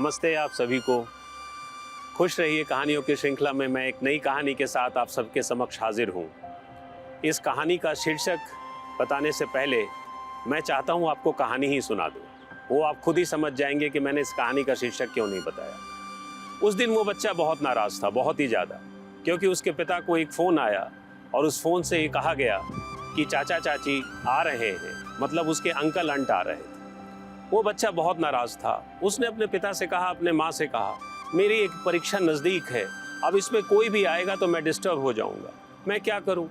नमस्ते आप सभी को। खुश रहिए कहानियों की श्रृंखला में मैं एक नई कहानी के साथ आप सबके समक्ष हाजिर हूँ। इस कहानी का शीर्षक बताने से पहले मैं चाहता हूँ आपको कहानी ही सुना दूँ। वो आप खुद ही समझ जाएंगे कि मैंने इस कहानी का शीर्षक क्यों नहीं बताया। उस दिन वो बच्चा बहुत नाराज़ था, बहुत ही ज़्यादा, क्योंकि उसके पिता को एक फ़ोन आया और उस फ़ोन से ये कहा गया कि चाचा चाची आ रहे हैं, मतलब उसके अंकल आंट आ रहे थे। वो बच्चा बहुत नाराज़ था। उसने अपने पिता से कहा, अपने माँ से कहा, मेरी एक परीक्षा नज़दीक है, अब इसमें कोई भी आएगा तो मैं डिस्टर्ब हो जाऊंगा, मैं क्या करूं?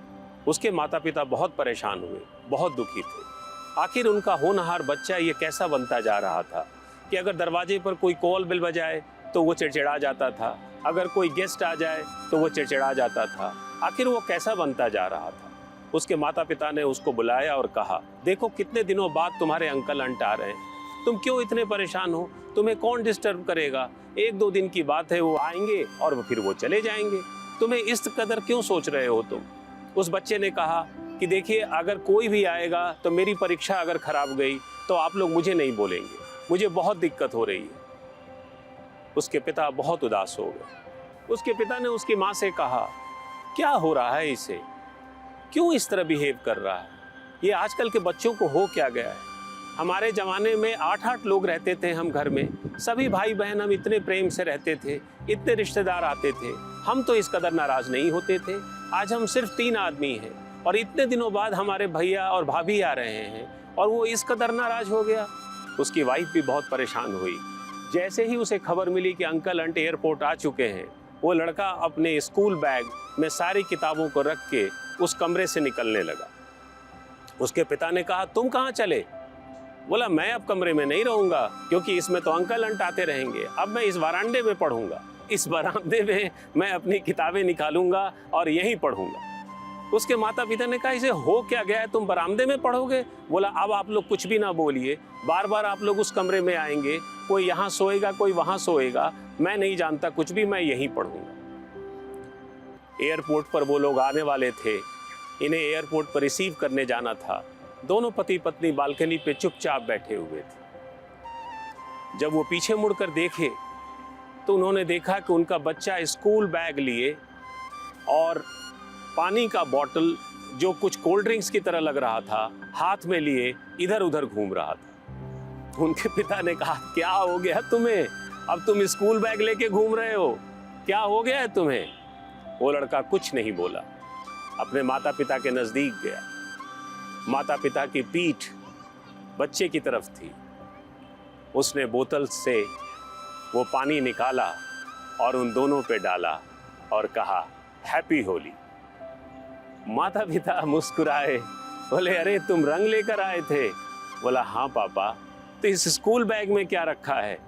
उसके माता पिता बहुत परेशान हुए, बहुत दुखी थे। आखिर उनका होनहार बच्चा ये कैसा बनता जा रहा था कि अगर दरवाजे पर कोई कॉल बिल बजाए तो वो चिड़चिड़ा जाता था, अगर कोई गेस्ट आ जाए तो वो चिड़चिड़ा जाता था। आखिर वो कैसा बनता जा रहा था? उसके माता पिता ने उसको बुलाया और कहा, देखो कितने दिनों बाद तुम्हारे अंकल आंट आ रहे हैं, तुम क्यों इतने परेशान हो? तुम्हें कौन डिस्टर्ब करेगा? एक दो दिन की बात है, वो आएंगे और फिर वो चले जाएंगे, तुम्हें इस कदर क्यों सोच रहे हो तुम? उस बच्चे ने कहा कि देखिए, अगर कोई भी आएगा तो मेरी परीक्षा अगर खराब गई तो आप लोग मुझे नहीं बोलेंगे, मुझे बहुत दिक्कत हो रही है। उसके पिता बहुत उदास हो गए। उसके पिता ने उसकी माँ से कहा, क्या हो रहा है इसे, क्यों इस तरह बिहेव कर रहा है? ये आजकल के बच्चों को हो क्या गया है? हमारे ज़माने में 8-8 लोग रहते थे हम घर में, सभी भाई बहन हम इतने प्रेम से रहते थे, इतने रिश्तेदार आते थे, हम तो इस कदर नाराज़ नहीं होते थे। आज हम सिर्फ 3 आदमी हैं और इतने दिनों बाद हमारे भैया और भाभी आ रहे हैं और वो इस कदर नाराज़ हो गया। उसकी वाइफ भी बहुत परेशान हुई। जैसे ही उसे खबर मिली कि अंकल आंटी एयरपोर्ट आ चुके हैं, वो लड़का अपने स्कूल बैग में सारी किताबों को रख के उस कमरे से निकलने लगा। उसके पिता ने कहा, तुम कहाँ चले? बोला, मैं अब कमरे में नहीं रहूंगा क्योंकि इसमें तो अंकल आंट आते रहेंगे, अब मैं इस बरामदे में पढ़ूंगा, इस बरामदे में मैं अपनी किताबें निकालूंगा और यहीं पढ़ूंगा। उसके माता पिता ने कहा, इसे हो क्या गया है, तुम बरामदे में पढ़ोगे? बोला, अब आप लोग कुछ भी ना बोलिए, बार बार आप लोग उस कमरे में आएंगे, कोई यहाँ सोएगा कोई वहां सोएगा, मैं नहीं जानता कुछ भी, मैं यहीं पढ़ूंगा। एयरपोर्ट पर वो लोग आने वाले थे, इन्हें एयरपोर्ट पर रिसीव करने जाना था। दोनों पति पत्नी बालकनी पे चुपचाप बैठे हुए थे। जब वो पीछे मुड़कर देखे तो उन्होंने देखा कि उनका बच्चा स्कूल बैग लिए और पानी का बोतल, जो कुछ कोल्ड ड्रिंक्स की तरह लग रहा था, हाथ में लिए इधर उधर घूम रहा था। उनके पिता ने कहा, क्या हो गया तुम्हें? अब तुम स्कूल बैग लेके घूम रहे हो, क्या हो गया है तुम्हें? वो लड़का कुछ नहीं बोला, अपने माता पिता के नजदीक गया। माता पिता की पीठ बच्चे की तरफ थी। उसने बोतल से वो पानी निकाला और उन दोनों पे डाला और कहा, हैप्पी होली। माता पिता मुस्कुराए, बोले, अरे तुम रंग लेकर आए थे? बोला, हाँ पापा। तो इस स्कूल बैग में क्या रखा है?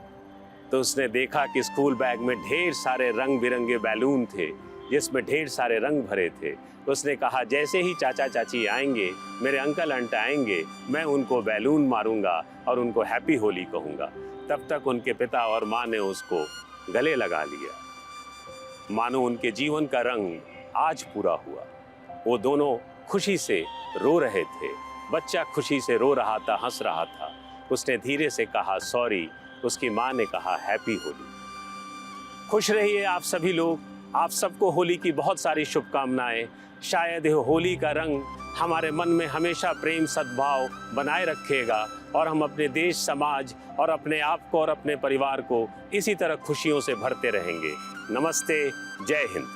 तो उसने देखा कि स्कूल बैग में ढेर सारे रंग बिरंगे बैलून थे, जिसमें ढेर सारे रंग भरे थे। उसने कहा, जैसे ही चाचा चाची आएंगे, मेरे अंकल आंट आएंगे, मैं उनको बैलून मारूंगा और उनको हैप्पी होली कहूंगा। तब तक उनके पिता और माँ ने उसको गले लगा लिया। मानो उनके जीवन का रंग आज पूरा हुआ। वो दोनों खुशी से रो रहे थे। बच्चा खुशी से रो रहा था, हंस रहा था। उसने धीरे से कहा, सॉरी। उसकी माँ ने कहा, हैप्पी होली। खुश रहिए आप सभी लोग। आप सबको होली की बहुत सारी शुभकामनाएं। शायद होली का रंग हमारे मन में हमेशा प्रेम सद्भाव बनाए रखेगा और हम अपने देश, समाज और अपने आप को और अपने परिवार को इसी तरह खुशियों से भरते रहेंगे। नमस्ते, जय हिंद।